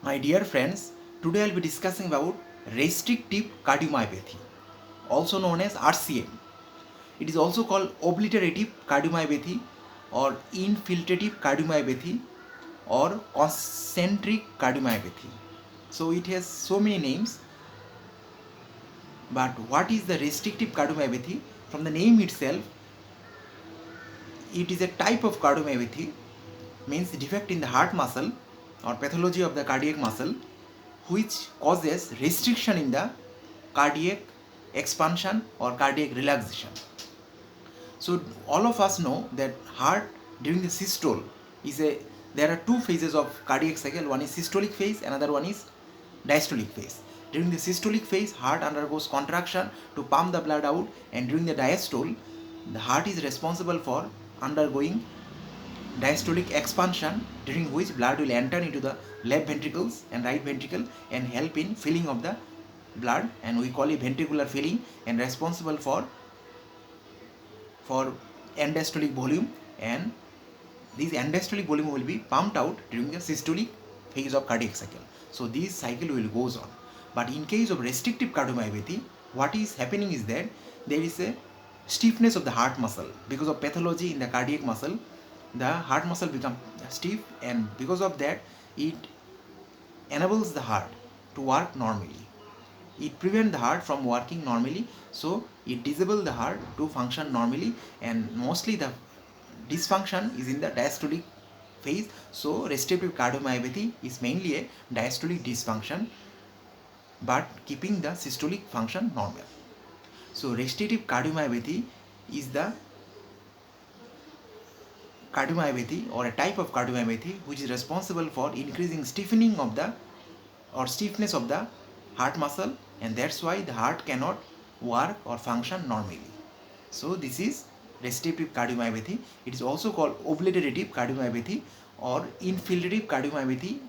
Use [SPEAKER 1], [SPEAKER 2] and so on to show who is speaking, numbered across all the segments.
[SPEAKER 1] My dear friends, today I'll be discussing about restrictive cardiomyopathy, also known as RCM. It is also called obliterative cardiomyopathy or infiltrative cardiomyopathy or concentric cardiomyopathy. So it has so many names, but what is the restrictive cardiomyopathy? From the name itself, it is a type of cardiomyopathy, means defect in the heart muscle or pathology of the cardiac muscle, which causes restriction in the cardiac expansion or cardiac relaxation. So all of us know that heart during the systole is a there are two phases of cardiac cycle. One is systolic phase, another one is diastolic phase. During the systolic phase, heart undergoes contraction to pump the blood out, and during the diastole, the heart is responsible for undergoing diastolic expansion, during which blood will enter into the left ventricles and right ventricle and help in filling of the blood, and we call it ventricular filling, and responsible for end-diastolic volume, and this end-diastolic volume will be pumped out during the systolic phase of cardiac cycle. So this cycle will goes on. But in case of restrictive cardiomyopathy, what is happening is that there is a stiffness of the heart muscle because of pathology in the cardiac muscle. The heart muscle become stiff, and because of that, it enables the heart to work normally. It prevents the heart from working normally, so it disables the heart to function normally, and mostly the dysfunction is in the diastolic phase. So restrictive cardiomyopathy is mainly a diastolic dysfunction but keeping the systolic function normal. So restrictive cardiomyopathy is the cardiomyopathy or a type of cardiomyopathy which is responsible for increasing stiffening of the or stiffness of the heart muscle, and that's why the heart cannot work or function normally. So this is restrictive cardiomyopathy. It is also called obliterative cardiomyopathy or infiltrative cardiomyopathy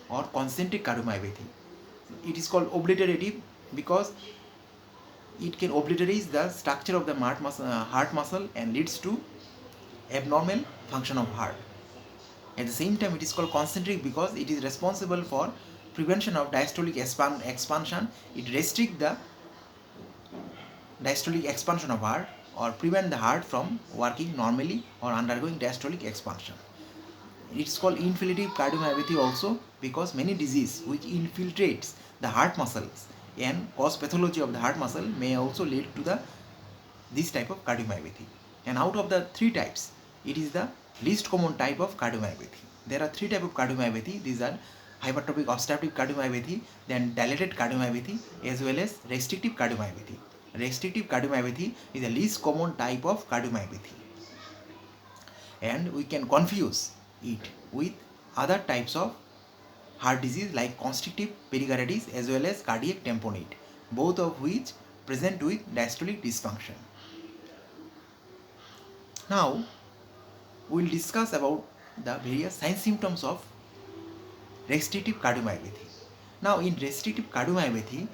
[SPEAKER 1] or concentric cardiomyopathy. It is called obliterative because it can obliterate the structure of the heart muscle and leads to abnormal function of heart. At the same time, it is called concentric because it is responsible for prevention of diastolic expansion. It restricts the diastolic expansion of heart or prevent the heart from working normally or undergoing diastolic expansion. It's called infiltrative cardiomyopathy also because many disease which infiltrates the heart muscles and cause pathology of the heart muscle may also lead to the this type of cardiomyopathy. And out of the three types, it is the least common type of cardiomyopathy. There are three types of cardiomyopathy. These are hypertrophic obstructive cardiomyopathy, then dilated cardiomyopathy, as well as restrictive cardiomyopathy. Restrictive cardiomyopathy is the least common type of cardiomyopathy, and we can confuse it with other types of heart disease like constrictive pericarditis as well as cardiac tamponade, both of which present with diastolic dysfunction. Now we will discuss about the various signs symptoms of restrictive cardiomyopathy. Now in restrictive cardiomyopathy,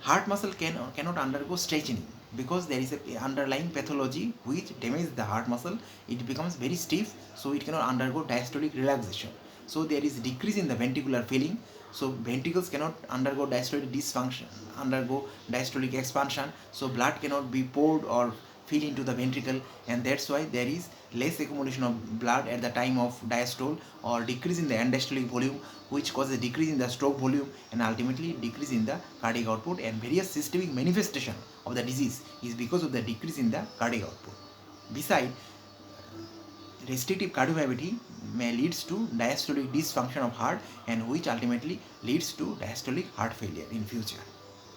[SPEAKER 1] heart muscle cannot undergo stretching because there is a underlying pathology which damages the heart muscle. It becomes very stiff, so it cannot undergo diastolic relaxation. So there is decrease in the ventricular filling. So ventricles cannot undergo diastolic dysfunction, undergo diastolic expansion. So blood cannot be poured or fill into the ventricle, and that's why there is less accumulation of blood at the time of diastole or decrease in the end diastolic volume, which causes decrease in the stroke volume and ultimately decrease in the cardiac output. And various systemic manifestation of the disease is because of the decrease in the cardiac output. Besides, restrictive cardiomyopathy may leads to diastolic dysfunction of heart, and which ultimately leads to diastolic heart failure in future.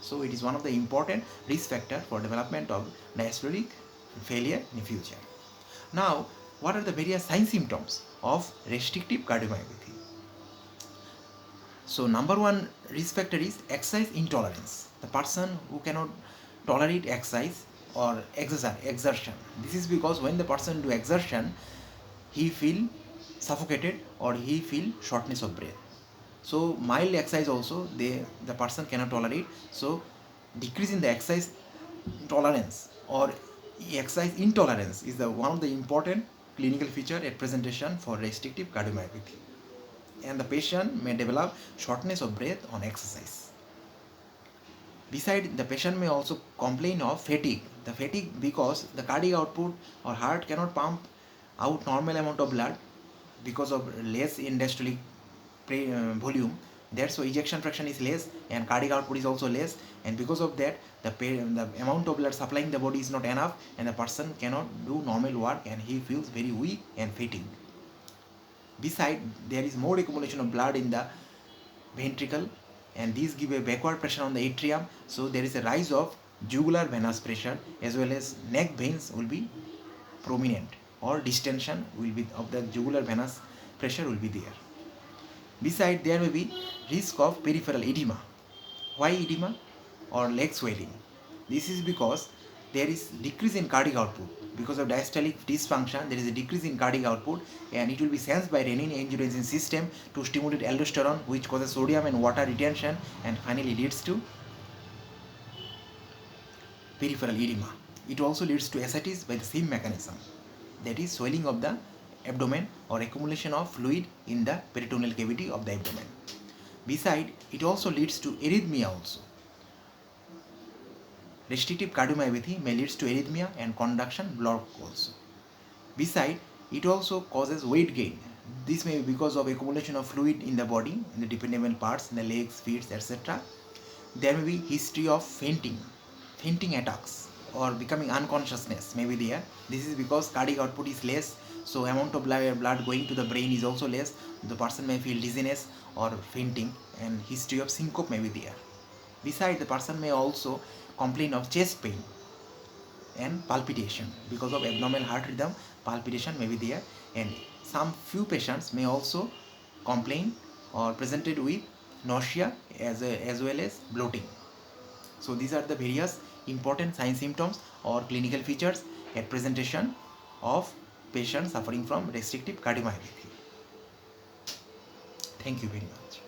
[SPEAKER 1] So it is one of the important risk factor for development of diastolic failure in future. Now, what are the various sign symptoms of restrictive cardiomyopathy? So number one risk factor is exercise intolerance. The person who cannot tolerate exercise or exertion. This is because when the person do exertion, he feel suffocated or he feel shortness of breath. So mild exercise also the person cannot tolerate. So decrease in the exercise tolerance or exercise intolerance is the one of the important clinical feature at presentation for restrictive cardiomyopathy. and the patient may develop shortness of breath on exercise. Besides, the patient may also complain of fatigue. The fatigue because the cardiac output or heart cannot pump out normal amount of blood because of less endostolic volume. That's why ejection fraction is less and cardiac output is also less, and because of that the amount of blood supplying the body is not enough and the person cannot do normal work and he feels very weak and fatigued. Besides, there is more accumulation of blood in the ventricle and these give a backward pressure on the atrium, so there is a rise of jugular venous pressure as well as neck veins will be prominent or distension will be of the jugular venous pressure will be there. Besides, there may be risk of peripheral edema. Why edema or leg swelling? This is because there is decrease in cardiac output. Because of diastolic dysfunction, there is a decrease in cardiac output and it will be sensed by renin-angiotensin system to stimulate aldosterone, which causes sodium and water retention and finally leads to peripheral edema. It also leads to ascites by the same mechanism, that is swelling of the abdomen or accumulation of fluid in the peritoneal cavity of the abdomen. Besides, it also leads to arrhythmia also. Restrictive cardiomyopathy may lead to arrhythmia and conduction block also. Besides, it also causes weight gain. This may be because of accumulation of fluid in the body, in the dependable parts, in the legs, feet, etc. There may be history of fainting attacks or becoming unconsciousness may be there. This is because cardiac output is less, so amount of blood going to the brain is also less. The person may feel dizziness or fainting and history of syncope may be there. Besides, the person may also complain of chest pain and palpitation because of abnormal heart rhythm. Palpitation may be there, and some few patients may also complain or presented with nausea as well as bloating. So these are the various important sign symptoms or clinical features at presentation of patients suffering from restrictive cardiomyopathy. Thank you very much.